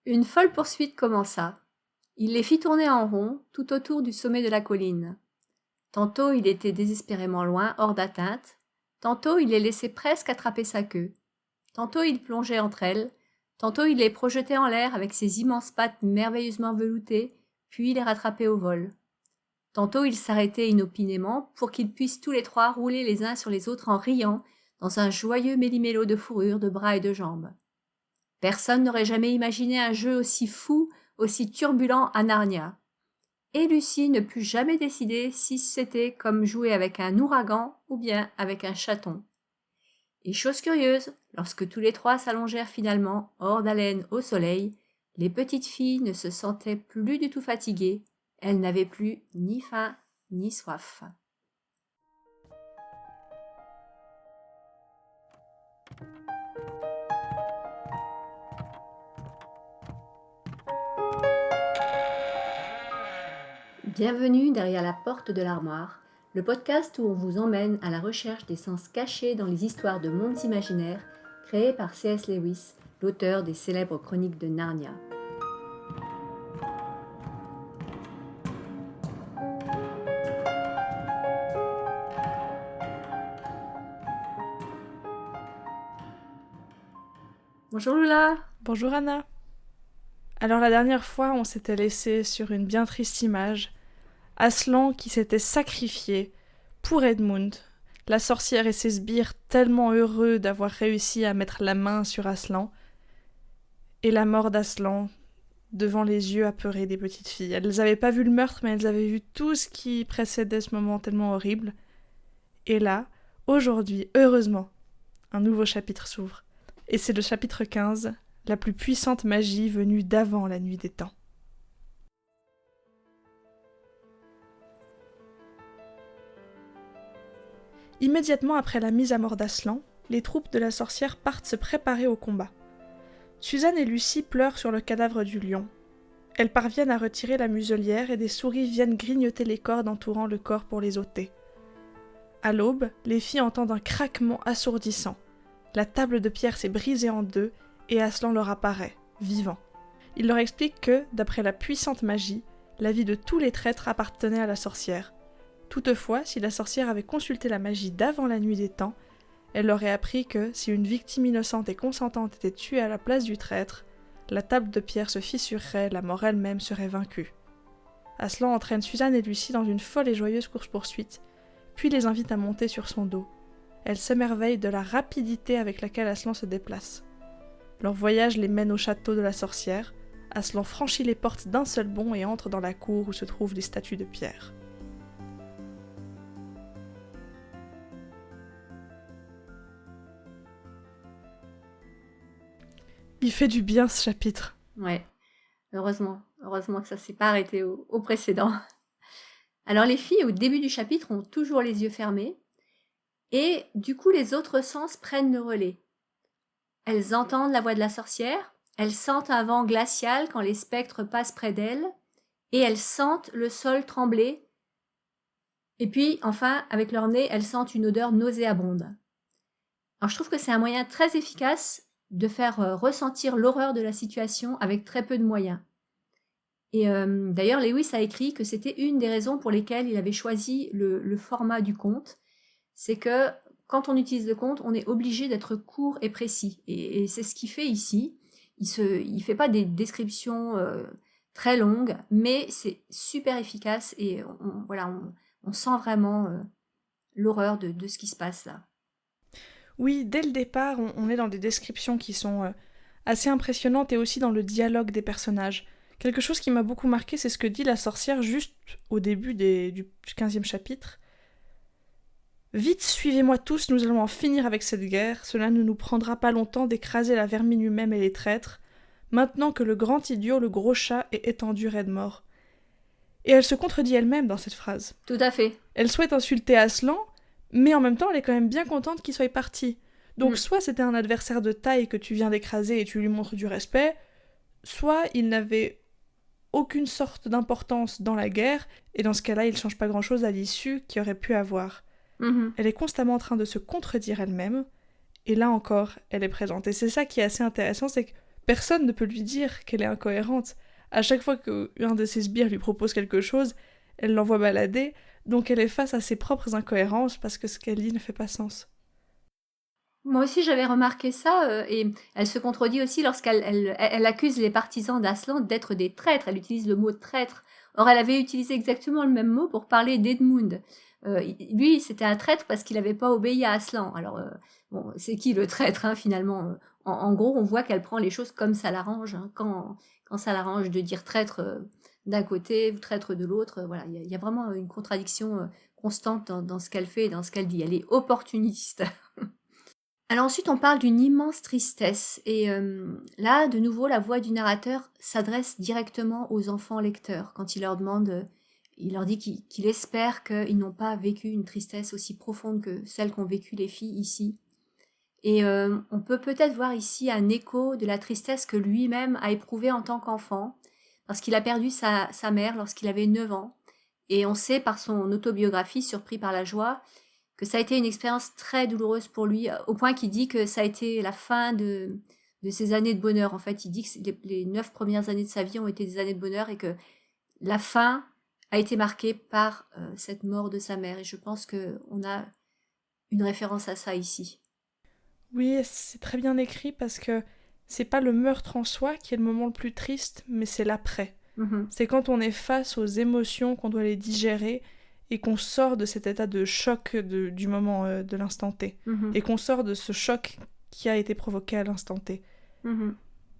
Une folle poursuite commença. Il les fit tourner en rond tout autour du sommet de la colline. Tantôt il était désespérément loin, hors d'atteinte, tantôt il les laissait presque attraper sa queue. Tantôt il plongeait entre elles, tantôt il les projetait en l'air avec ses immenses pattes merveilleusement veloutées, puis les rattrapait au vol. Tantôt il s'arrêtait inopinément pour qu'ils puissent tous les trois rouler les uns sur les autres en riant dans un joyeux méli-mélo de fourrure, de bras et de jambes. Personne n'aurait jamais imaginé un jeu aussi fou, aussi turbulent à Narnia. Et Lucie ne put jamais décider si c'était comme jouer avec un ouragan ou bien avec un chaton. Et chose curieuse, lorsque tous les trois s'allongèrent finalement, hors d'haleine au soleil, les petites filles ne se sentaient plus du tout fatiguées, elles n'avaient plus ni faim ni soif. Bienvenue derrière la porte de l'armoire, le podcast où on vous emmène à la recherche des sens cachés dans les histoires de mondes imaginaires créées par C.S. Lewis, l'auteur des célèbres chroniques de Narnia. Bonjour Lula. Bonjour Anna. Alors la dernière fois, on s'était laissé sur une bien triste image. Aslan qui s'était sacrifié pour Edmund, la sorcière et ses sbires tellement heureux d'avoir réussi à mettre la main sur Aslan, et la mort d'Aslan devant les yeux apeurés des petites filles. Elles n'avaient pas vu le meurtre, mais elles avaient vu tout ce qui précédait ce moment tellement horrible. Et là, aujourd'hui, heureusement, un nouveau chapitre s'ouvre. Et c'est le chapitre 15, la plus puissante magie venue d'avant la nuit des temps. Immédiatement après la mise à mort d'Aslan, les troupes de la sorcière partent se préparer au combat. Suzanne et Lucie pleurent sur le cadavre du lion. Elles parviennent à retirer la muselière et des souris viennent grignoter les cordes entourant le corps pour les ôter. À l'aube, les filles entendent un craquement assourdissant. La table de pierre s'est brisée en deux et Aslan leur apparaît, vivant. Il leur explique que, d'après la puissante magie, la vie de tous les traîtres appartenait à la sorcière. Toutefois, si la sorcière avait consulté la magie d'avant la nuit des temps, elle leur aurait appris que, si une victime innocente et consentante était tuée à la place du traître, la table de pierre se fissurerait, la mort elle-même serait vaincue. Aslan entraîne Suzanne et Lucie dans une folle et joyeuse course-poursuite, puis les invite à monter sur son dos. Elles s'émerveillent de la rapidité avec laquelle Aslan se déplace. Leur voyage les mène au château de la sorcière. Aslan franchit les portes d'un seul bond et entre dans la cour où se trouvent les statues de pierre. Il fait du bien ce chapitre. Ouais, heureusement que ça s'est pas arrêté au précédent. Alors les filles, au début du chapitre, ont toujours les yeux fermés, et du coup les autres sens prennent le relais. Elles entendent la voix de la sorcière, elles sentent un vent glacial quand les spectres passent près d'elles, et elles sentent le sol trembler. Et puis, enfin, avec leur nez, elles sentent une odeur nauséabonde. Alors je trouve que c'est un moyen très efficace de faire ressentir l'horreur de la situation avec très peu de moyens. Et d'ailleurs, Lewis a écrit que c'était une des raisons pour lesquelles il avait choisi le format du conte. C'est que quand on utilise le conte, on est obligé d'être court et précis. Et c'est ce qu'il fait ici. Il fait pas des descriptions très longues, mais c'est super efficace et on sent vraiment l'horreur de ce qui se passe là. Oui, dès le départ, on est dans des descriptions qui sont assez impressionnantes et aussi dans le dialogue des personnages. Quelque chose qui m'a beaucoup marqué, c'est ce que dit la sorcière juste au début du 15e chapitre. « Vite, suivez-moi tous, nous allons en finir avec cette guerre. Cela ne nous prendra pas longtemps d'écraser la vermine humaine et les traîtres, maintenant que le grand idiot, le gros chat, est étendu raide mort. » Et elle se contredit elle-même dans cette phrase. Tout à fait. Elle souhaite insulter Aslan, mais en même temps, elle est quand même bien contente qu'il soit parti. Donc soit c'était un adversaire de taille que tu viens d'écraser et tu lui montres du respect, soit il n'avait aucune sorte d'importance dans la guerre, et dans ce cas-là, il ne change pas grand-chose à l'issue qu'il aurait pu avoir. Elle est constamment en train de se contredire elle-même, et là encore, elle est présente. Et c'est ça qui est assez intéressant, c'est que Personne ne peut lui dire qu'elle est incohérente. À chaque fois qu'un de ses sbires lui propose quelque chose, elle l'envoie balader, donc elle est face à ses propres incohérences parce que ce qu'elle dit ne fait pas sens. Moi aussi, j'avais remarqué ça, et elle se contredit aussi lorsqu'elle accuse les partisans d'Aslan d'être des traîtres. Elle utilise le mot traître. Or, elle avait utilisé exactement le même mot pour parler d'Edmund. Lui, c'était un traître parce qu'il n'avait pas obéi à Aslan. Alors, bon, c'est qui le traître, hein, finalement? En gros, on voit qu'elle prend les choses comme ça l'arrange, hein. Quand ça l'arrange de dire traître d'un côté ou traître de l'autre, voilà, il y a vraiment une contradiction constante dans ce qu'elle fait et dans ce qu'elle dit. Elle est opportuniste. Alors ensuite, on parle d'une immense tristesse et là, de nouveau, la voix du narrateur s'adresse directement aux enfants lecteurs quand il leur demande, il leur dit qu'il espère qu'ils n'ont pas vécu une tristesse aussi profonde que celle qu'ont vécu les filles ici. Et on peut peut-être voir ici un écho de la tristesse que lui-même a éprouvée en tant qu'enfant, parce qu'il a perdu sa mère lorsqu'il avait 9 ans. Et on sait par son autobiographie, Surpris par la joie, que ça a été une expérience très douloureuse pour lui, au point qu'il dit que ça a été la fin de ses années de bonheur. En fait, il dit que les 9 premières années de sa vie ont été des années de bonheur et que la fin a été marquée par cette mort de sa mère. Et je pense qu'on a une référence à ça ici. Oui, c'est très bien écrit parce que c'est pas le meurtre en soi qui est le moment le plus triste, mais c'est l'après. Mhm, C'est quand on est face aux émotions, qu'on doit les digérer et qu'on sort de cet état de choc du moment de l'instant T. mhm, Et qu'on sort de ce choc qui a été provoqué à l'instant T. mhm,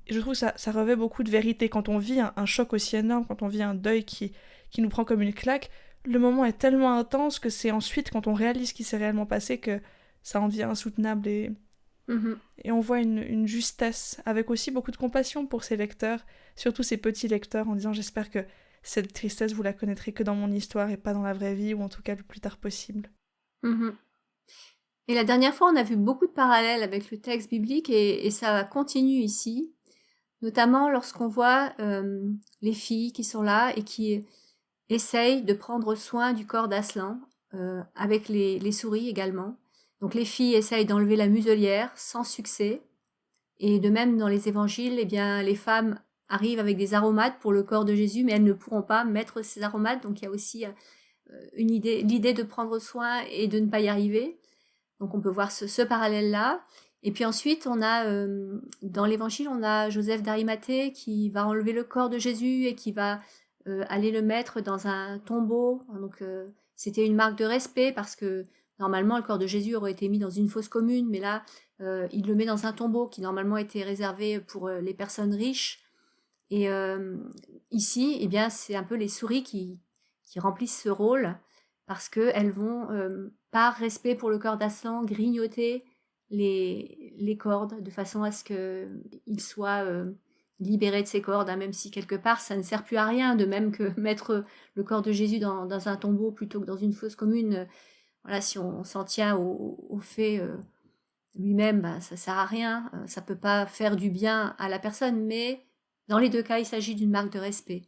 Et je trouve que ça revêt beaucoup de vérité. Quand on vit un choc aussi énorme, quand on vit un deuil qui nous prend comme une claque, le moment est tellement intense que c'est ensuite, quand on réalise ce qui s'est réellement passé, que ça en devient insoutenable mhm. et on voit une justesse, avec aussi beaucoup de compassion pour ses lecteurs, surtout ses petits lecteurs, en disant j'espère que cette tristesse vous la connaîtrez que dans mon histoire et pas dans la vraie vie, ou en tout cas le plus tard possible. Mhm. Et la dernière fois, on a vu beaucoup de parallèles avec le texte biblique et ça continue ici, notamment lorsqu'on voit les filles qui sont là et qui essayent de prendre soin du corps d'Aslan, avec les souris également. Donc les filles essayent d'enlever la muselière sans succès. Et de même, dans les évangiles, eh bien, les femmes arrivent avec des aromates pour le corps de Jésus, mais elles ne pourront pas mettre ces aromates. Donc il y a aussi l'idée de prendre soin et de ne pas y arriver. Donc on peut voir ce parallèle-là. Et puis ensuite, on a dans l'Évangile, on a Joseph d'Arimathée qui va enlever le corps de Jésus et qui va aller le mettre dans un tombeau. Donc c'était une marque de respect parce que normalement le corps de Jésus aurait été mis dans une fosse commune, mais là il le met dans un tombeau qui normalement était réservé pour les personnes riches. Et ici, eh bien, c'est un peu les souris qui remplissent ce rôle parce qu'elles vont, par respect pour le corps d'Aslan, grignoter les cordes de façon à ce qu'il soit libéré de ses cordes, hein, même si quelque part ça ne sert plus à rien, de même que mettre le corps de Jésus dans un tombeau plutôt que dans une fosse commune. Voilà, si on s'en tient au fait lui-même, bah, ça sert à rien, ça peut pas faire du bien à la personne, mais dans les deux cas, il s'agit d'une marque de respect.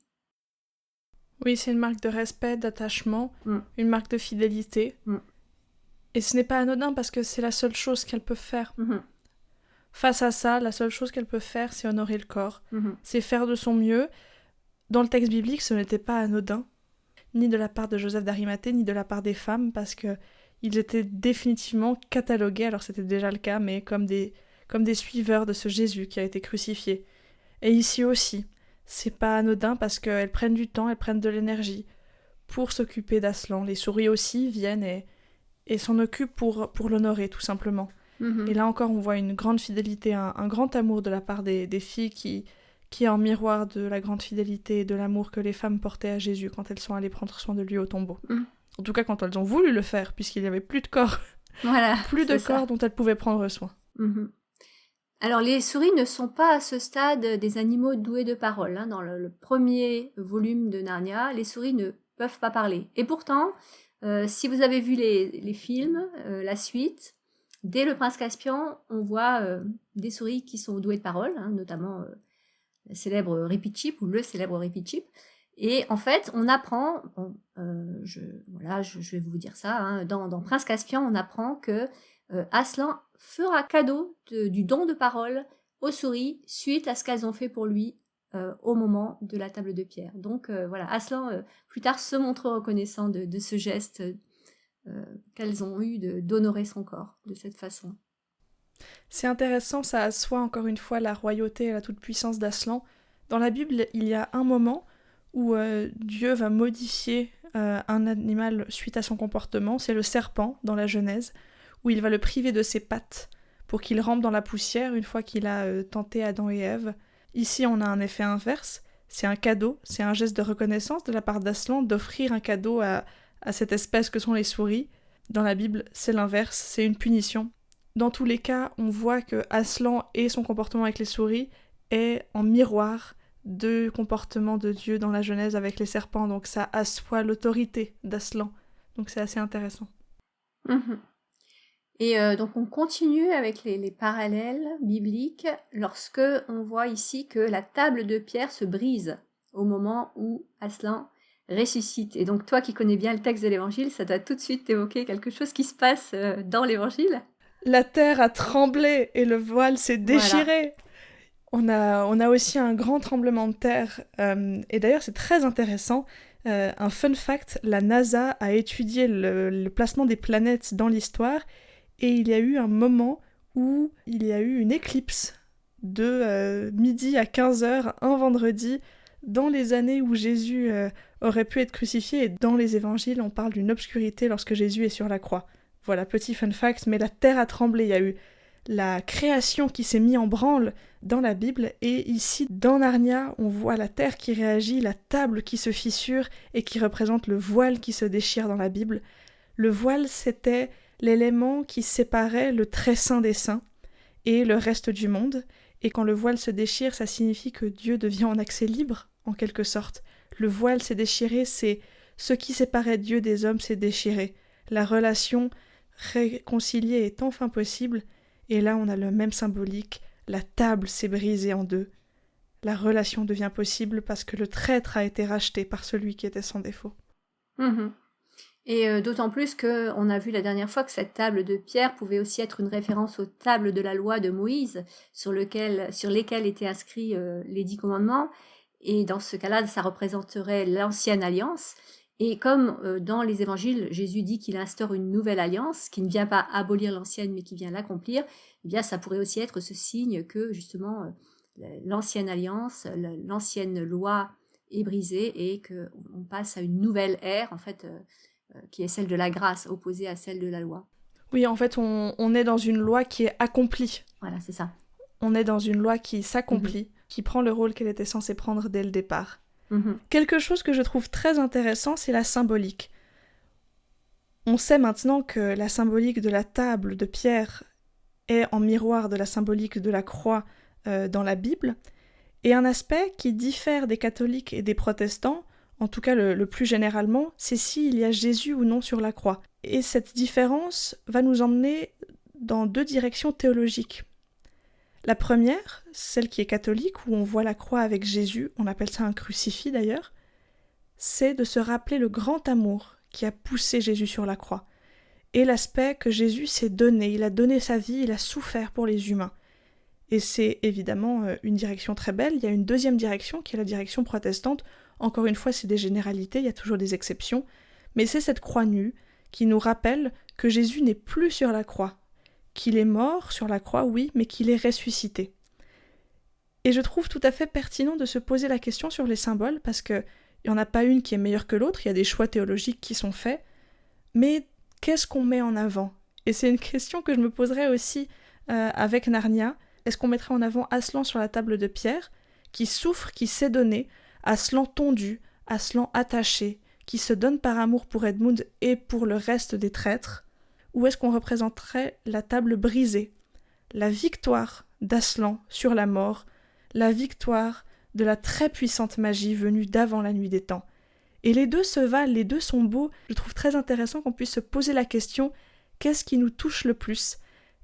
Oui, c'est une marque de respect, d'attachement, Mm, une marque de fidélité. mm, Et ce n'est pas anodin parce que c'est la seule chose qu'elle peut faire. mhm, Face à ça, la seule chose qu'elle peut faire, c'est honorer le corps. mhm, C'est faire de son mieux. Dans le texte biblique, ce n'était pas anodin, ni de la part de Joseph d'Arimathée, ni de la part des femmes, parce que ils étaient définitivement catalogués, alors c'était déjà le cas, mais comme des suiveurs de ce Jésus qui a été crucifié. Et ici aussi, c'est pas anodin parce qu'elles prennent du temps, elles prennent de l'énergie pour s'occuper d'Aslan. Les souris aussi viennent et s'en occupent pour l'honorer, tout simplement. Et mhm. là encore, on voit une grande fidélité, un grand amour de la part des filles qui est en miroir de la grande fidélité et de l'amour que les femmes portaient à Jésus quand elles sont allées prendre soin de lui au tombeau. Mm. En tout cas, quand elles ont voulu le faire, puisqu'il n'y avait plus de corps, Voilà, plus de c'est ça. corps dont elles pouvaient prendre soin. Mhm. Alors, les souris ne sont pas à ce stade des animaux doués de parole, hein. Dans le premier volume de Narnia, les souris ne peuvent pas parler. Et pourtant, si vous avez vu les films, la suite, dès Le Prince Caspian, on voit des souris qui sont douées de parole, hein, notamment la célèbre Repeat-Chip ou le célèbre Repeat-Chip. Et en fait, on apprend, bon, je vais vous dire ça, hein, dans Prince Caspian, on apprend que Aslan fera cadeau du don de parole aux souris suite à ce qu'elles ont fait pour lui au moment de la table de pierre. Donc voilà, Aslan plus tard se montre reconnaissant de ce geste qu'elles ont eu d'honorer son corps de cette façon. C'est intéressant, ça assoit encore une fois la royauté et la toute-puissance d'Aslan. Dans la Bible, il y a un moment où Dieu va modifier un animal suite à son comportement, c'est le serpent dans la Genèse, où il va le priver de ses pattes pour qu'il rampe dans la poussière une fois qu'il a tenté Adam et Ève. Ici, on a un effet inverse, c'est un cadeau, c'est un geste de reconnaissance de la part d'Aslan d'offrir un cadeau à cette espèce que sont les souris. Dans la Bible, c'est l'inverse, c'est une punition. Dans tous les cas, on voit que Aslan et son comportement avec les souris est en miroir de comportement de Dieu dans la Genèse avec les serpents, donc ça assoit l'autorité d'Aslan. Donc c'est assez intéressant. Mm-hmm. Et donc on continue avec les parallèles bibliques lorsque on voit ici que la table de pierre se brise au moment où Aslan ressuscite. Et donc toi qui connais bien le texte de l'Évangile, ça t'a tout de suite évoqué quelque chose qui se passe dans l'Évangile. La terre a tremblé et le voile s'est déchiré. Voilà. On a aussi un grand tremblement de terre. Et d'ailleurs, c'est très intéressant. Un fun fact, la NASA a étudié le placement des planètes dans l'histoire et il y a eu un moment où il y a eu une éclipse de midi à 15h, un vendredi, dans les années où Jésus aurait pu être crucifié. Et dans les évangiles, on parle d'une obscurité lorsque Jésus est sur la croix. Voilà, petit fun fact, mais la terre a tremblé. Il y a eu la création qui s'est mise en branle dans la Bible, et ici, dans Narnia, on voit la terre qui réagit, la table qui se fissure et qui représente le voile qui se déchire dans la Bible. Le voile, c'était l'élément qui séparait le très saint des saints et le reste du monde, et quand le voile se déchire, ça signifie que Dieu devient en accès libre, en quelque sorte. Le voile s'est déchiré, c'est ce qui séparait Dieu des hommes s'est déchiré. La relation réconciliée est enfin possible, et là on a le même symbolique, la table s'est brisée en deux. La relation devient possible parce que le traître a été racheté par celui qui était sans défaut. Mmh. Et d'autant plus qu'on a vu la dernière fois que cette table de pierre pouvait aussi être une référence aux tables de la loi de Moïse, sur lesquelles étaient inscrits les 10 commandements. Et dans ce cas-là, ça représenterait l'ancienne alliance. Et comme dans les évangiles, Jésus dit qu'il instaure une nouvelle alliance, qui ne vient pas abolir l'ancienne, mais qui vient l'accomplir, eh bien, ça pourrait aussi être ce signe que, justement, l'ancienne alliance, l'ancienne loi est brisée et qu'on passe à une nouvelle ère, en fait, qui est celle de la grâce, opposée à celle de la loi. Oui, en fait, on est dans une loi qui est accomplie. Voilà, c'est ça. On est dans une loi qui s'accomplit, qui prend le rôle qu'elle était censée prendre dès le départ. Quelque chose que je trouve très intéressant, c'est la symbolique. On sait maintenant que la symbolique de la table de pierre est en miroir de la symbolique de la croix dans la Bible, et un aspect qui diffère des catholiques et des protestants, en tout cas le plus généralement, c'est s'il y a Jésus ou non sur la croix. Et cette différence va nous emmener dans deux directions théologiques. La première, celle qui est catholique, où on voit la croix avec Jésus, on appelle ça un crucifix d'ailleurs, c'est de se rappeler le grand amour qui a poussé Jésus sur la croix, et l'aspect que Jésus s'est donné, il a donné sa vie, il a souffert pour les humains. Et c'est évidemment une direction très belle. Il y a une deuxième direction qui est la direction protestante. Encore une fois, c'est des généralités, il y a toujours des exceptions, mais c'est cette croix nue qui nous rappelle que Jésus n'est plus sur la croix, qu'il est mort sur la croix, oui, mais qu'il est ressuscité. Et je trouve tout à fait pertinent de se poser la question sur les symboles, parce qu'il n'y en a pas une qui est meilleure que l'autre, il y a des choix théologiques qui sont faits, mais qu'est-ce qu'on met en avant ? Et c'est une question que je me poserais aussi avec Narnia. Est-ce qu'on mettrait en avant Aslan sur la table de pierre, qui souffre, qui s'est donné, Aslan tondu, Aslan attaché, qui se donne par amour pour Edmund et pour le reste des traîtres, ou est-ce qu'on représenterait la table brisée, la victoire d'Aslan sur la mort, la victoire de la très puissante magie venue d'avant la nuit des temps. Et les deux se valent, les deux sont beaux. Je trouve très intéressant qu'on puisse se poser la question, qu'est-ce qui nous touche le plus ?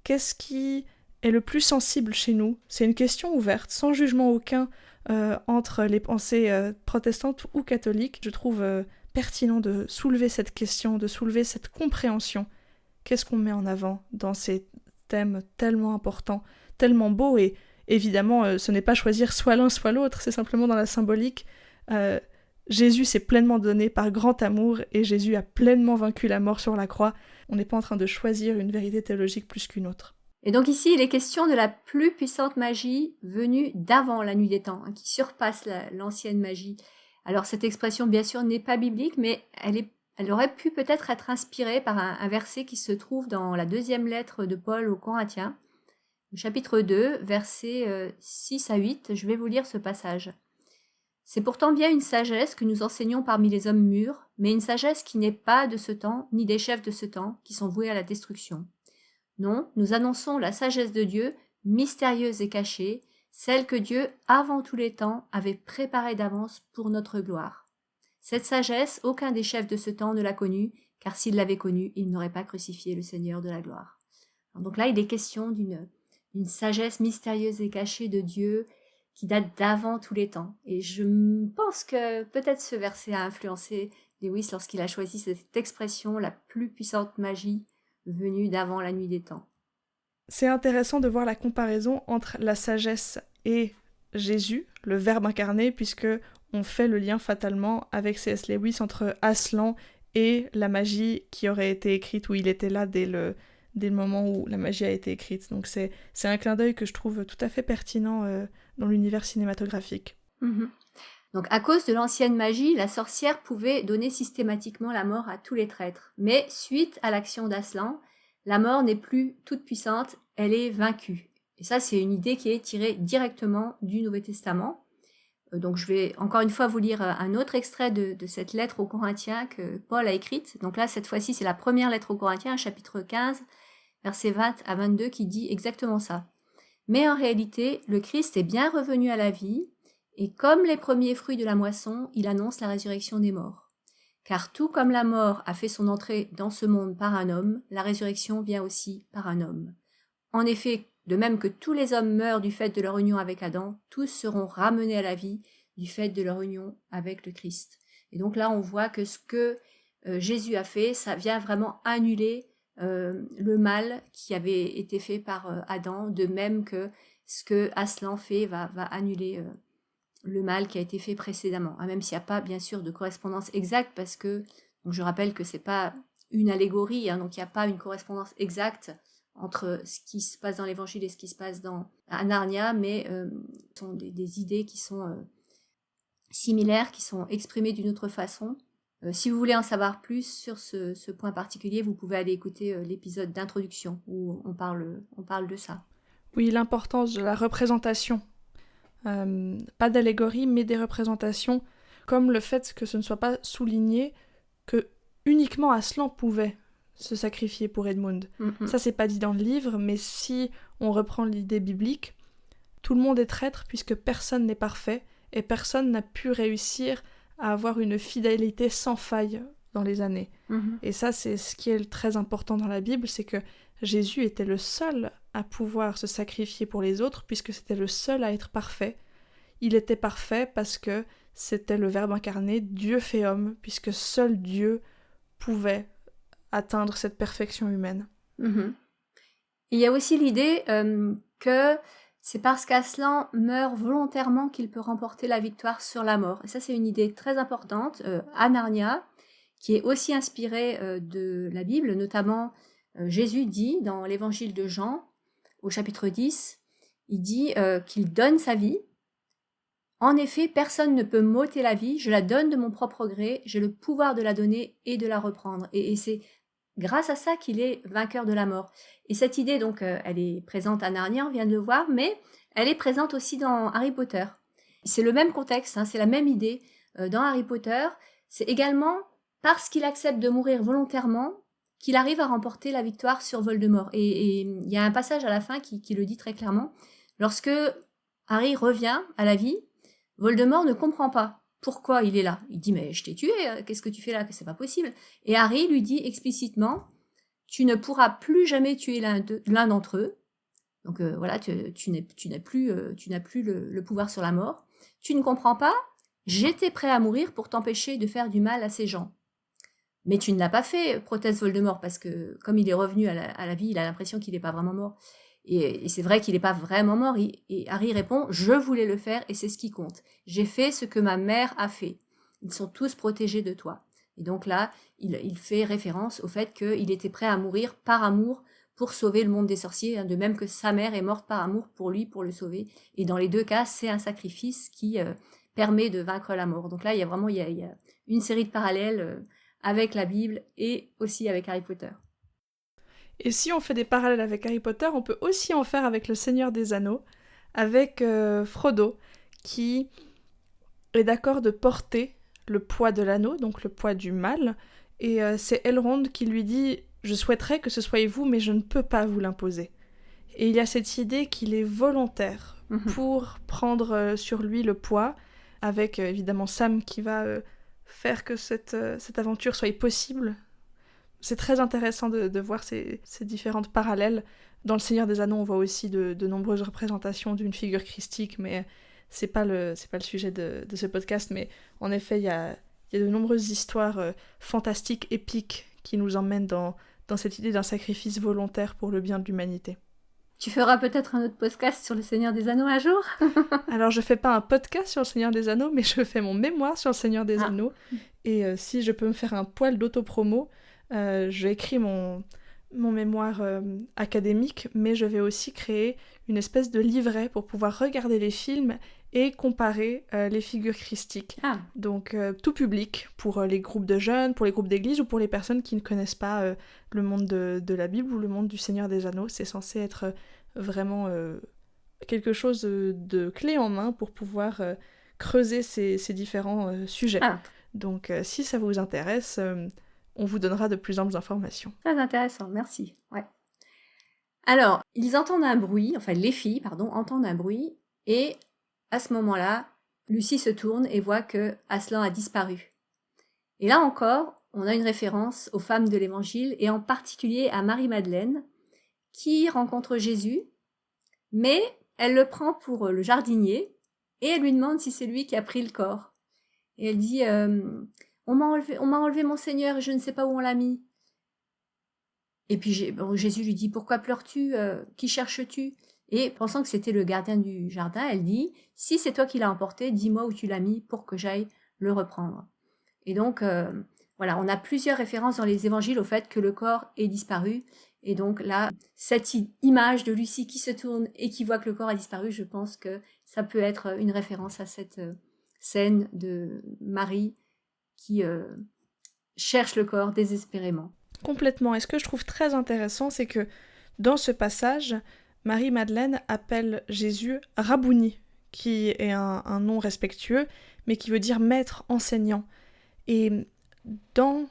Qu'est-ce qui est le plus sensible chez nous ? C'est une question ouverte, sans jugement aucun entre les pensées protestantes ou catholiques. Je trouve pertinent de soulever cette question, de soulever cette compréhension. Qu'est-ce qu'on met en avant dans ces thèmes tellement importants, tellement beaux, et Évidemment, ce n'est pas choisir soit l'un soit l'autre, c'est simplement dans la symbolique. Jésus s'est pleinement donné par grand amour et Jésus a pleinement vaincu la mort sur la croix. On n'est pas en train de choisir une vérité théologique plus qu'une autre. Et donc ici, il est question de la plus puissante magie venue d'avant la nuit des temps, qui surpasse l'ancienne magie. Alors cette expression, bien sûr, n'est pas biblique, mais elle aurait pu peut-être être inspirée par un verset qui se trouve dans la deuxième lettre de Paul aux Corinthiens, au chapitre 2, versets 6 à 8. Je vais vous lire ce passage. « C'est pourtant bien une sagesse que nous enseignons parmi les hommes mûrs, mais une sagesse qui n'est pas de ce temps, ni des chefs de ce temps, qui sont voués à la destruction. Non, nous annonçons la sagesse de Dieu, mystérieuse et cachée, celle que Dieu, avant tous les temps, avait préparée d'avance pour notre gloire. Cette sagesse, aucun des chefs de ce temps ne l'a connue, car s'il l'avait connue, il n'aurait pas crucifié le Seigneur de la gloire. » Donc là, il est question d'une sagesse mystérieuse et cachée de Dieu qui date d'avant tous les temps. Et je pense que peut-être ce verset a influencé Lewis lorsqu'il a choisi cette expression, la plus puissante magie venue d'avant la nuit des temps. C'est intéressant de voir la comparaison entre la sagesse et Jésus, le Verbe incarné, puisque on fait le lien fatalement avec C.S. Lewis entre Aslan et la magie qui aurait été écrite, où il était là dès le moment où la magie a été écrite. Donc c'est un clin d'œil que je trouve tout à fait pertinent dans l'univers cinématographique. Mm-hmm. Donc à cause de l'ancienne magie, la sorcière pouvait donner systématiquement la mort à tous les traîtres. Mais suite à l'action d'Aslan, la mort n'est plus toute puissante, elle est vaincue. Et ça, c'est une idée qui est tirée directement du Nouveau Testament. Donc je vais encore une fois vous lire un autre extrait de cette lettre aux Corinthiens que Paul a écrite. Donc là, cette fois-ci, c'est la première lettre aux Corinthiens, chapitre 15, versets 20 à 22, qui dit exactement ça. « Mais en réalité, le Christ est bien revenu à la vie, et comme les premiers fruits de la moisson, il annonce la résurrection des morts. Car tout comme la mort a fait son entrée dans ce monde par un homme, la résurrection vient aussi par un homme. En effet, de même que tous les hommes meurent du fait de leur union avec Adam, tous seront ramenés à la vie du fait de leur union avec le Christ. » Et donc là, on voit que ce que Jésus a fait, ça vient vraiment annuler le mal qui avait été fait par Adam, de même que ce que Aslan fait va annuler le mal qui a été fait précédemment, même s'il n'y a pas bien sûr de correspondance exacte, parce que donc je rappelle que c'est pas une allégorie, donc il n'y a pas une correspondance exacte entre ce qui se passe dans l'évangile et ce qui se passe à Narnia, mais ce sont des idées qui sont similaires, qui sont exprimées d'une autre façon. Si vous voulez en savoir plus sur ce point particulier, vous pouvez aller écouter l'épisode d'introduction où on parle de ça. Oui, l'importance de la représentation. Pas d'allégorie, mais des représentations, comme le fait que ce ne soit pas souligné que uniquement Aslan pouvait se sacrifier pour Edmund. Mm-hmm. Ça, c'est pas dit dans le livre, mais si on reprend l'idée biblique, tout le monde est traître puisque personne n'est parfait et personne n'a pu réussir à avoir une fidélité sans faille dans les années. Mm-hmm. Et ça, c'est ce qui est très important dans la Bible, c'est que Jésus était le seul à pouvoir se sacrifier pour les autres, puisque c'était le seul à être parfait. Il était parfait parce que c'était le Verbe incarné, Dieu fait homme, puisque seul Dieu pouvait atteindre cette perfection humaine. Mm-hmm. Il y a aussi l'idée que c'est parce qu'Aslan meurt volontairement qu'il peut remporter la victoire sur la mort. Et ça, c'est une idée très importante à Narnia, qui est aussi inspirée de la Bible, notamment Jésus dit dans l'évangile de Jean, au chapitre 10, il dit qu'il donne sa vie. En effet, personne ne peut m'ôter la vie, je la donne de mon propre gré, j'ai le pouvoir de la donner et de la reprendre. Et c'est grâce à ça qu'il est vainqueur de la mort. Et cette idée, donc, elle est présente à Narnia, on vient de le voir, mais elle est présente aussi dans Harry Potter. C'est le même contexte, c'est la même idée. Dans Harry Potter, c'est également parce qu'il accepte de mourir volontairement qu'il arrive à remporter la victoire sur Voldemort. Et il y a un passage à la fin qui le dit très clairement. Lorsque Harry revient à la vie, Voldemort ne comprend pas pourquoi il est là. Il dit « Mais je t'ai tué, qu'est-ce que tu fais là? C'est pas possible. » Et Harry lui dit explicitement « Tu ne pourras plus jamais tuer l'un d'entre eux. Donc voilà, tu n'as plus le pouvoir sur la mort. Tu ne comprends pas? J'étais prêt à mourir pour t'empêcher de faire du mal à ces gens. » Mais tu ne l'as pas fait, proteste Voldemort, parce que comme il est revenu à la vie, il a l'impression qu'il n'est pas vraiment mort. Et c'est vrai qu'il n'est pas vraiment mort. Et Harry répond, je voulais le faire et c'est ce qui compte. J'ai fait ce que ma mère a fait. Ils sont tous protégés de toi. Et donc là, il fait référence au fait qu'il était prêt à mourir par amour pour sauver le monde des sorciers, de même que sa mère est morte par amour pour lui, pour le sauver. Et dans les deux cas, c'est un sacrifice qui permet de vaincre la mort. Donc là, il y a une série de parallèles avec la Bible et aussi avec Harry Potter. Et si on fait des parallèles avec Harry Potter, on peut aussi en faire avec le Seigneur des Anneaux, avec Frodo, qui est d'accord de porter le poids de l'anneau, donc le poids du mal, et c'est Elrond qui lui dit « Je souhaiterais que ce soyez vous, mais je ne peux pas vous l'imposer ». Et il y a cette idée qu'il est volontaire pour prendre sur lui le poids, avec évidemment Sam qui va faire que cette aventure soit possible. C'est très intéressant de voir ces différentes parallèles. Dans Le Seigneur des Anneaux, on voit aussi de nombreuses représentations d'une figure christique, mais c'est pas le sujet de ce podcast. Mais en effet, il y a de nombreuses histoires fantastiques, épiques, qui nous emmènent dans cette idée d'un sacrifice volontaire pour le bien de l'humanité. Tu feras peut-être un autre podcast sur Le Seigneur des Anneaux un jour? Alors, je fais pas un podcast sur Le Seigneur des Anneaux, mais je fais mon mémoire sur Le Seigneur des Anneaux. Et si je peux me faire un poil d'autopromo, j'ai écrit mon mémoire académique, mais je vais aussi créer une espèce de livret pour pouvoir regarder les films et comparer les figures christiques. Donc tout public, pour les groupes de jeunes, pour les groupes d'église ou pour les personnes qui ne connaissent pas le monde de la Bible ou le monde du Seigneur des Anneaux. C'est censé être vraiment quelque chose de clé en main pour pouvoir creuser ces différents sujets. Donc si ça vous intéresse, on vous donnera de plus amples informations. Très intéressant, merci. Ouais. Alors, ils entendent un bruit, enfin les filles, entendent un bruit, et à ce moment-là, Lucie se tourne et voit que Aslan a disparu. Et là encore, on a une référence aux femmes de l'Évangile, et en particulier à Marie-Madeleine, qui rencontre Jésus, mais elle le prend pour le jardinier, et elle lui demande si c'est lui qui a pris le corps. Et elle dit... On m'a enlevé mon Seigneur et je ne sais pas où on l'a mis. Et puis Jésus lui dit, pourquoi pleures-tu? Qui cherches-tu? Et pensant que c'était le gardien du jardin, elle dit, si c'est toi qui l'as emporté, dis-moi où tu l'as mis pour que j'aille le reprendre. Et donc, voilà, on a plusieurs références dans les évangiles au fait que le corps est disparu. Et donc là, cette image de Lucie qui se tourne et qui voit que le corps a disparu, je pense que ça peut être une référence à cette scène de Marie qui cherche le corps désespérément. Complètement. Et ce que je trouve très intéressant, c'est que dans ce passage, Marie-Madeleine appelle Jésus Rabouni, qui est un nom respectueux, mais qui veut dire maître, enseignant. Et dans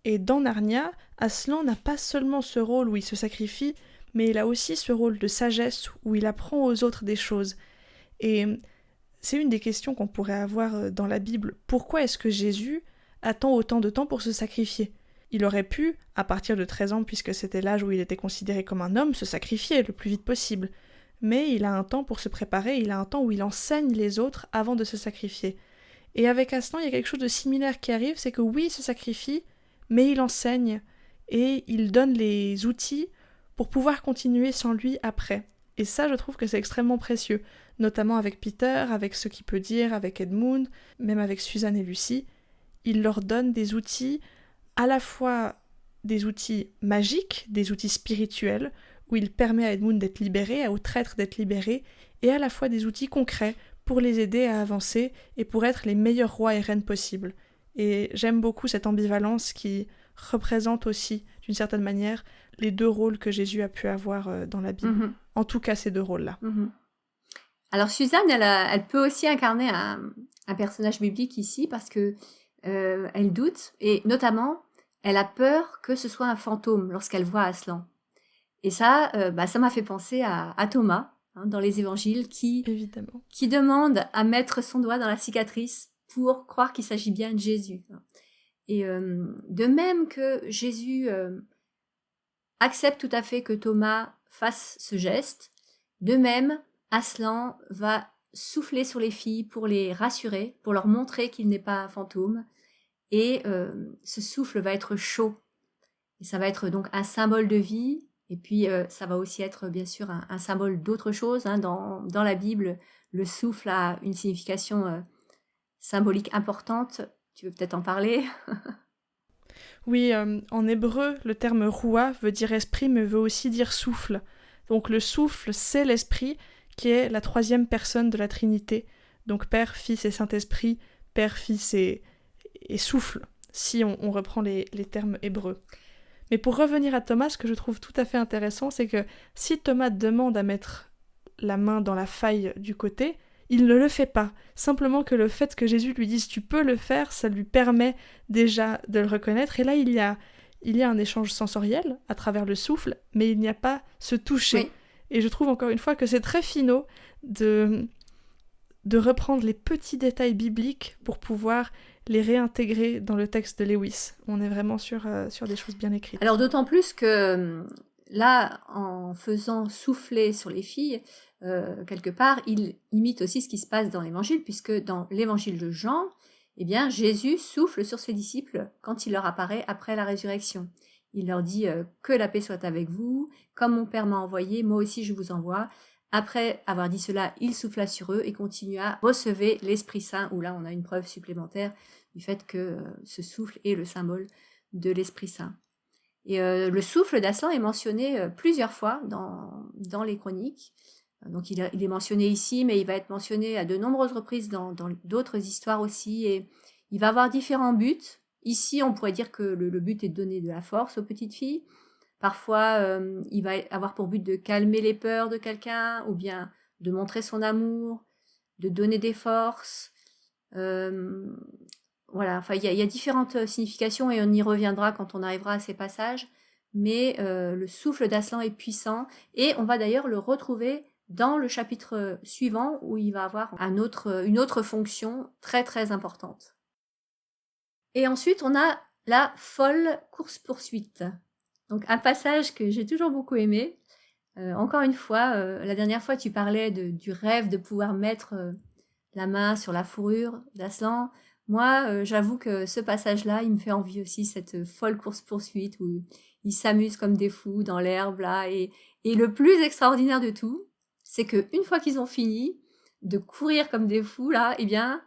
Narnia, Aslan n'a pas seulement ce rôle où il se sacrifie, mais il a aussi ce rôle de sagesse où il apprend aux autres des choses. Et c'est une des questions qu'on pourrait avoir dans la Bible. Pourquoi est-ce que Jésus attend autant de temps pour se sacrifier? Il aurait pu, à partir de 13 ans, puisque c'était l'âge où il était considéré comme un homme, se sacrifier le plus vite possible. Mais il a un temps pour se préparer, il a un temps où il enseigne les autres avant de se sacrifier. Et avec Aslan, il y a quelque chose de similaire qui arrive, c'est que oui, il se sacrifie, mais il enseigne, et il donne les outils pour pouvoir continuer sans lui après. Et ça, je trouve que c'est extrêmement précieux, notamment avec Peter, avec ce qu'il peut dire, avec Edmund, même avec Suzanne et Lucie. Il leur donne des outils, à la fois des outils magiques, des outils spirituels, où il permet à Edmund d'être libéré, aux traîtres d'être libérés, et à la fois des outils concrets pour les aider à avancer et pour être les meilleurs rois et reines possibles. Et j'aime beaucoup cette ambivalence qui représente aussi, d'une certaine manière, les deux rôles que Jésus a pu avoir dans la Bible. En tout cas, ces deux rôles-là. Alors Suzanne, elle peut aussi incarner un personnage biblique ici, parce que elle doute, et notamment, elle a peur que ce soit un fantôme lorsqu'elle voit Aslan. Et ça, ça m'a fait penser à Thomas, dans les évangiles, qui demande à mettre son doigt dans la cicatrice pour croire qu'il s'agit bien de Jésus. Et de même que Jésus accepte tout à fait que Thomas fasse ce geste, de même, Aslan va souffler sur les filles pour les rassurer, pour leur montrer qu'il n'est pas un fantôme. Et ce souffle va être chaud. Et ça va être donc un symbole de vie Et puis, ça va aussi être bien sûr un symbole d'autre chose. Hein. Dans la Bible, le souffle a une signification symbolique importante. Tu veux peut-être en parler? Oui, en hébreu, le terme roua veut dire esprit, mais veut aussi dire souffle. Donc le souffle, c'est l'esprit, qui est la troisième personne de la Trinité. Donc Père, Fils et Saint-Esprit, Père, Fils et souffle, si on reprend les termes hébreux. Mais pour revenir à Thomas, ce que je trouve tout à fait intéressant, c'est que si Thomas demande à mettre la main dans la faille du côté, il ne le fait pas. Simplement que le fait que Jésus lui dise « tu peux le faire », ça lui permet déjà de le reconnaître. Et là, il y a un échange sensoriel à travers le souffle, mais il n'y a pas ce toucher. Oui. Et je trouve encore une fois que c'est très finot de reprendre les petits détails bibliques pour pouvoir les réintégrer dans le texte de Lewis. On est vraiment sur des choses bien écrites. Alors d'autant plus que là, en faisant souffler sur les filles, quelque part, il imite aussi ce qui se passe dans l'évangile, puisque dans l'évangile de Jean, eh bien, Jésus souffle sur ses disciples quand il leur apparaît après la résurrection. Il leur dit que la paix soit avec vous, comme mon Père m'a envoyé, moi aussi je vous envoie. Après avoir dit cela, il souffla sur eux et continua, recevez l'Esprit Saint, où là on a une preuve supplémentaire du fait que ce souffle est le symbole de l'Esprit Saint. Et le souffle d'Aslan est mentionné plusieurs fois dans les chroniques. Donc il est mentionné ici, mais il va être mentionné à de nombreuses reprises dans d'autres histoires aussi. Et il va avoir différents buts. Ici, on pourrait dire que le but est de donner de la force aux petites filles. Parfois, il va avoir pour but de calmer les peurs de quelqu'un, ou bien de montrer son amour, de donner des forces. Voilà, enfin, il y a différentes significations et on y reviendra quand on arrivera à ces passages. Mais le souffle d'Aslan est puissant et on va d'ailleurs le retrouver dans le chapitre suivant où il va avoir une autre fonction très très importante. Et ensuite, on a la folle course-poursuite. Donc un passage que j'ai toujours beaucoup aimé. Encore une fois, la dernière fois, tu parlais du rêve de pouvoir mettre la main sur la fourrure d'Aslan. Moi, j'avoue que ce passage-là, il me fait envie aussi, cette folle course-poursuite où ils s'amusent comme des fous dans l'herbe, là. Et le plus extraordinaire de tout, c'est qu'une fois qu'ils ont fini de courir comme des fous, là, eh bien,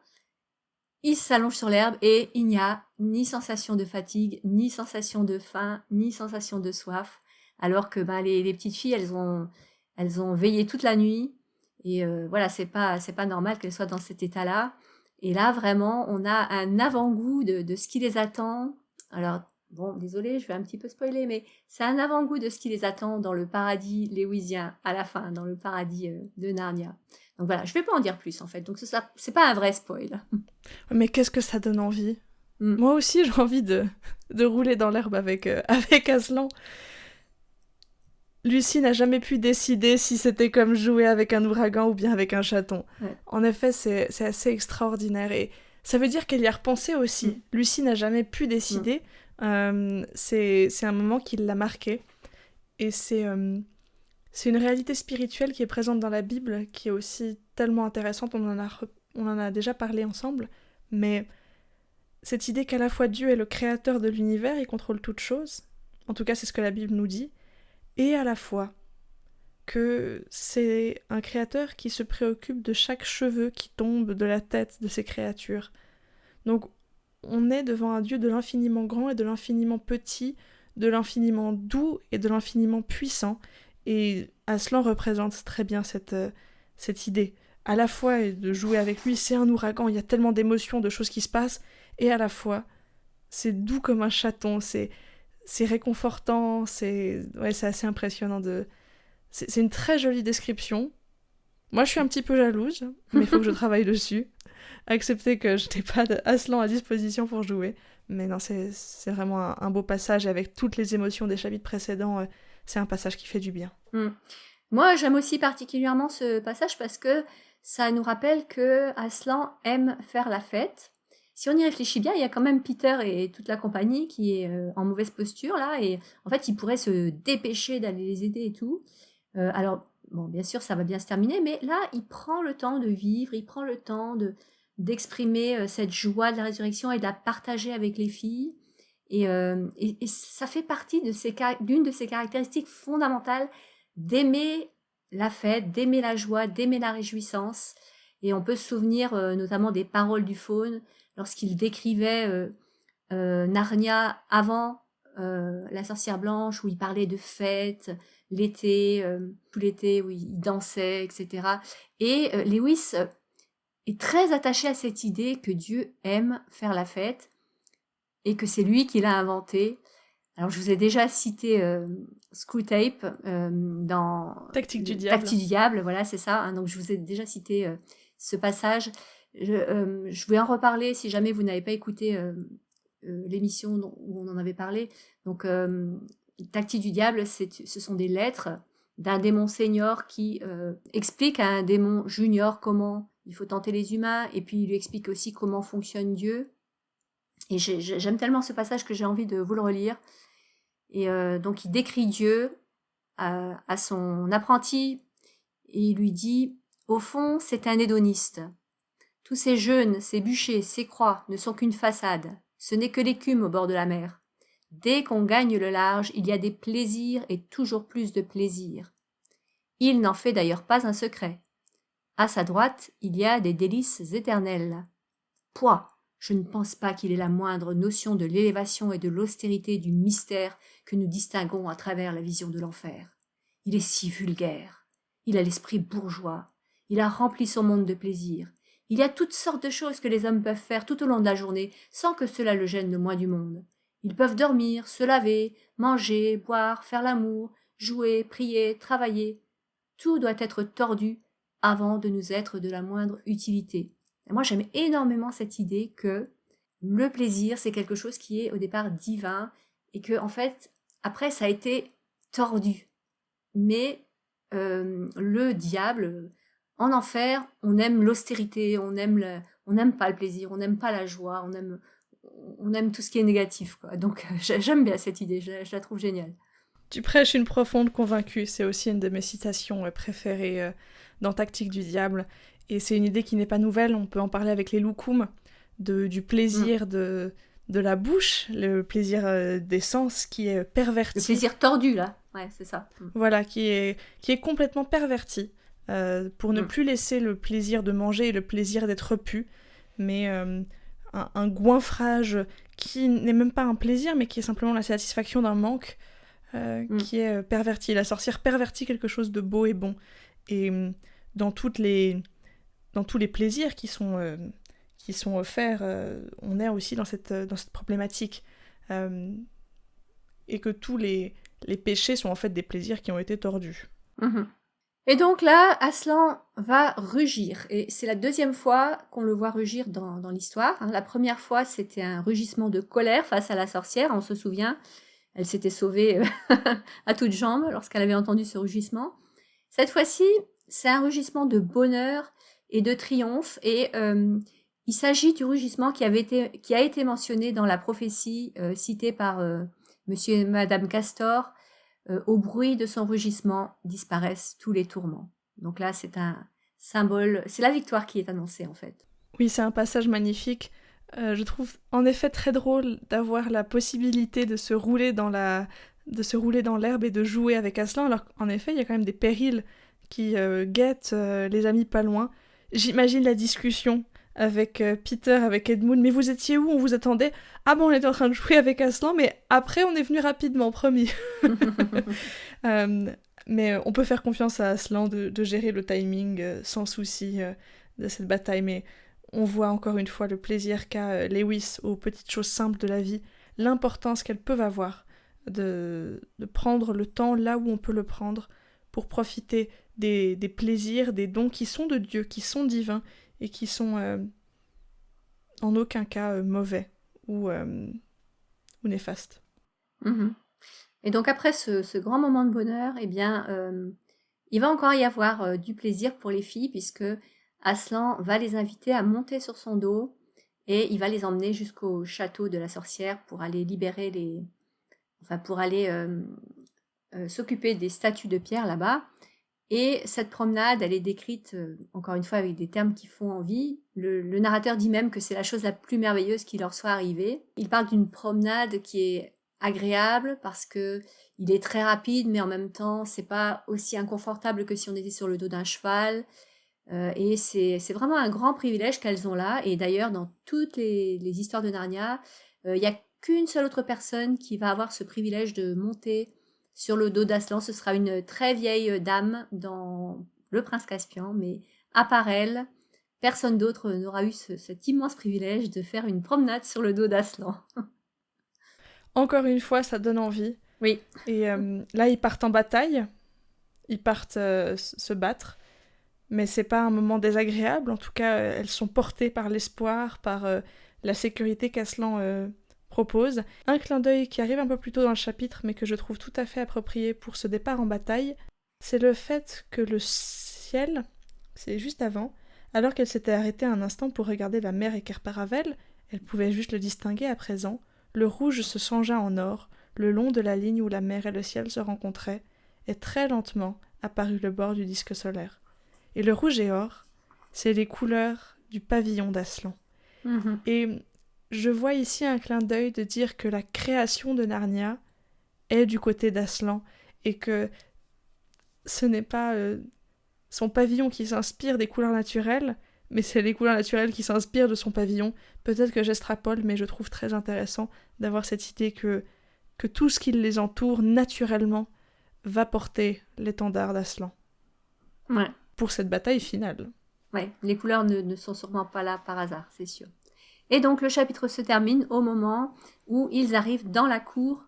ils s'allongent sur l'herbe et il n'y a ni sensation de fatigue, ni sensation de faim, ni sensation de soif. Alors que les petites filles, elles ont veillé toute la nuit. Et voilà, c'est pas normal qu'elles soient dans cet état-là. Et là, vraiment, on a un avant-goût de ce qui les attend. Alors, bon, désolé, je vais un petit peu spoiler, mais c'est un avant-goût de ce qui les attend dans le paradis léwisien, à la fin, dans le paradis de Narnia. Donc voilà, je vais pas en dire plus, en fait. Donc c'est pas un vrai spoil. Mais qu'est-ce que ça donne envie. Moi aussi, j'ai envie de rouler dans l'herbe avec Aslan. Lucie n'a jamais pu décider si c'était comme jouer avec un ouragan ou bien avec un chaton. Ouais. En effet, c'est assez extraordinaire. Et ça veut dire qu'elle y a repensé aussi. Lucie n'a jamais pu décider. C'est un moment qui l'a marqué. Et c'est une réalité spirituelle qui est présente dans la Bible, qui est aussi tellement intéressante. On en a déjà parlé ensemble. Mais cette idée qu'à la fois Dieu est le créateur de l'univers, il contrôle toutes choses. En tout cas, c'est ce que la Bible nous dit. Et à la fois que c'est un créateur qui se préoccupe de chaque cheveu qui tombe de la tête de ces créatures. Donc on est devant un Dieu de l'infiniment grand et de l'infiniment petit, de l'infiniment doux et de l'infiniment puissant, et Aslan représente très bien cette idée. À la fois de jouer avec lui, c'est un ouragan, il y a tellement d'émotions, de choses qui se passent, et à la fois c'est doux comme un chaton, c'est réconfortant, c'est assez impressionnant. C'est une très jolie description. Moi, je suis un petit peu jalouse, mais il faut que je travaille dessus. Accepter que je n'ai pas d'Aslan à disposition pour jouer. Mais non, c'est vraiment un beau passage, avec toutes les émotions des chapitres précédents. C'est un passage qui fait du bien. Moi, j'aime aussi particulièrement ce passage parce que ça nous rappelle que Aslan aime faire la fête. Si on y réfléchit bien, il y a quand même Peter et toute la compagnie qui est en mauvaise posture, là, et en fait, il pourrait se dépêcher d'aller les aider et tout. Alors, bon, bien sûr, ça va bien se terminer, mais là, il prend le temps de vivre, il prend le temps d'exprimer cette joie de la résurrection et de la partager avec les filles. Et ça fait partie d'une de ces caractéristiques fondamentales d'aimer la fête, d'aimer la joie, d'aimer la réjouissance. Et on peut se souvenir notamment des paroles du faune lorsqu'il décrivait Narnia avant la sorcière blanche, où il parlait de fête, l'été, tout l'été, où il dansait, etc. Et Lewis est très attaché à cette idée que Dieu aime faire la fête et que c'est lui qui l'a inventé. Alors, je vous ai déjà cité Screwtape dans Tactique du diable. Tactique du diable, voilà, c'est ça. Hein, donc, je vous ai déjà cité ce passage. Je vais en reparler si jamais vous n'avez pas écouté l'émission où on en avait parlé. Donc, Tactique du diable, ce sont des lettres d'un démon senior qui explique à un démon junior comment il faut tenter les humains, et puis il lui explique aussi comment fonctionne Dieu. Et j'aime tellement ce passage que j'ai envie de vous le relire. Et donc il décrit Dieu à son apprenti, et il lui dit « Au fond, c'est un hédoniste. Tous ces jeûnes, ces bûchers, ces croix ne sont qu'une façade. Ce n'est que l'écume au bord de la mer. Dès qu'on gagne le large, il y a des plaisirs et toujours plus de plaisirs. Il n'en fait d'ailleurs pas un secret. À sa droite, il y a des délices éternelles. Pouah, je ne pense pas qu'il ait la moindre notion de l'élévation et de l'austérité du mystère que nous distinguons à travers la vision de l'enfer. Il est si vulgaire. Il a l'esprit bourgeois. Il a rempli son monde de plaisirs. Il y a toutes sortes de choses que les hommes peuvent faire tout au long de la journée sans que cela le gêne le moins du monde. Ils peuvent dormir, se laver, manger, boire, faire l'amour, jouer, prier, travailler. Tout doit être tordu avant de nous être de la moindre utilité. Et moi, j'aime énormément cette idée que le plaisir, c'est quelque chose qui est au départ divin et que, en fait, après, ça a été tordu. Mais le diable, en enfer, on aime l'austérité, on n'aime pas le plaisir, on n'aime pas la joie, on aime tout ce qui est négatif, quoi. Donc, j'aime bien cette idée, je la trouve géniale. Tu prêches une profonde convaincue, c'est aussi une de mes citations préférées dans Tactique du diable. Et c'est une idée qui n'est pas nouvelle, on peut en parler avec les loukoums, du plaisir de la bouche, le plaisir des sens qui est perverti. Le plaisir tordu, là, ouais, c'est ça. Voilà, qui est complètement perverti, pour ne plus laisser le plaisir de manger et le plaisir d'être pu, mais un goinfrage qui n'est même pas un plaisir, mais qui est simplement la satisfaction d'un manque, qui est perverti. La sorcière pervertit quelque chose de beau et bon. Et dans tous les plaisirs qui sont offerts, on est aussi dans cette problématique. Et que tous les péchés sont en fait des plaisirs qui ont été tordus. Et donc là, Aslan va rugir. Et c'est la deuxième fois qu'on le voit rugir dans l'histoire. La première fois, c'était un rugissement de colère face à la sorcière, on se souvient. Elle s'était sauvée à toutes jambes lorsqu'elle avait entendu ce rugissement. Cette fois-ci, c'est un rugissement de bonheur et de triomphe. Et il s'agit du rugissement qui a été mentionné dans la prophétie citée par Monsieur et Madame Castor. Au bruit de son rugissement disparaissent tous les tourments. Donc là, c'est un symbole, c'est la victoire qui est annoncée en fait. Oui, c'est un passage magnifique. Je trouve en effet très drôle d'avoir la possibilité de se rouler dans l'herbe et de jouer avec Aslan, alors qu'en effet, il y a quand même des périls qui guettent les amis pas loin. J'imagine la discussion avec Peter, avec Edmund. Mais vous étiez où? On vous attendait? Ah bon, on était en train de jouer avec Aslan, mais après on est venu rapidement, promis. Mais on peut faire confiance à Aslan de gérer le timing sans souci de cette bataille. Mais on voit encore une fois le plaisir qu'a Lewis aux petites choses simples de la vie, l'importance qu'elles peuvent avoir de prendre le temps là où on peut le prendre pour profiter des plaisirs, des dons qui sont de Dieu, qui sont divins et qui sont en aucun cas mauvais ou néfastes. Et donc après ce grand moment de bonheur, eh bien, il va encore y avoir du plaisir pour les filles, puisque Aslan va les inviter à monter sur son dos et il va les emmener jusqu'au château de la sorcière pour aller libérer pour aller s'occuper des statues de pierre là-bas. Et cette promenade, elle est décrite, encore une fois, avec des termes qui font envie. Le narrateur dit même que c'est la chose la plus merveilleuse qui leur soit arrivée. Il parle d'une promenade qui est agréable parce que il est très rapide, mais en même temps, c'est pas aussi inconfortable que si on était sur le dos d'un cheval. Et c'est vraiment un grand privilège qu'elles ont là. Et d'ailleurs, dans toutes les histoires de Narnia, il n'y a qu'une seule autre personne qui va avoir ce privilège de monter sur le dos d'Aslan. Ce sera une très vieille dame dans Le Prince Caspian, mais à part elle, personne d'autre n'aura eu cet immense privilège de faire une promenade sur le dos d'Aslan. Encore une fois, ça donne envie. Oui. Et là, ils partent en bataille, ils partent se battre, mais c'est pas un moment désagréable. En tout cas, elles sont portées par l'espoir, par la sécurité qu'Aslan propose. Un clin d'œil qui arrive un peu plus tôt dans le chapitre, mais que je trouve tout à fait approprié pour ce départ en bataille, c'est le fait que le ciel, c'est juste avant, alors qu'elle s'était arrêtée un instant pour regarder la mer et Kerparavel, elle pouvait juste le distinguer à présent, le rouge se changea en or, le long de la ligne où la mer et le ciel se rencontraient, et très lentement apparut le bord du disque solaire. Et le rouge et or, c'est les couleurs du pavillon d'Aslan. Mm-hmm. Et je vois ici un clin d'œil de dire que la création de Narnia est du côté d'Aslan, et que ce n'est pas son pavillon qui s'inspire des couleurs naturelles, mais c'est les couleurs naturelles qui s'inspirent de son pavillon. Peut-être que j'extrapole, mais je trouve très intéressant d'avoir cette idée que tout ce qui les entoure, naturellement, va porter l'étendard d'Aslan. Ouais. Pour cette bataille finale. Ouais, les couleurs ne sont sûrement pas là par hasard, c'est sûr. Et donc le chapitre se termine au moment où ils arrivent dans la cour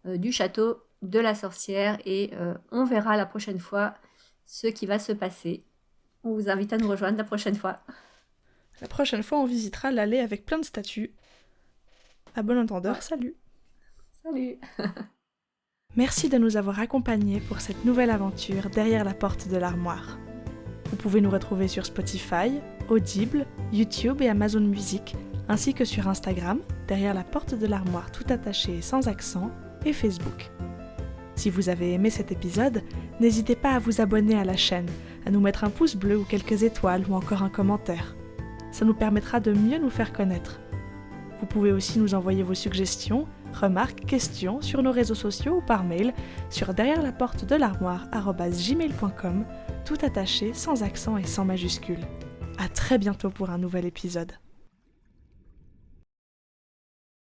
du château de la sorcière et on verra la prochaine fois ce qui va se passer. On vous invite à nous rejoindre la prochaine fois. La prochaine fois, on visitera l'allée avec plein de statues. À bon entendeur, salut. Salut. Merci de nous avoir accompagnés pour cette nouvelle aventure derrière la porte de l'armoire. Vous pouvez nous retrouver sur Spotify, Audible, YouTube et Amazon Music, ainsi que sur Instagram, derrière la porte de l'armoire tout attaché et sans accent, et Facebook. Si vous avez aimé cet épisode, n'hésitez pas à vous abonner à la chaîne, à nous mettre un pouce bleu ou quelques étoiles ou encore un commentaire. Ça nous permettra de mieux nous faire connaître. Vous pouvez aussi nous envoyer vos suggestions, remarques, questions sur nos réseaux sociaux ou par mail sur derrière-la-porte-de-l'armoire@gmail.com, tout attaché, sans accent et sans majuscule. À très bientôt pour un nouvel épisode.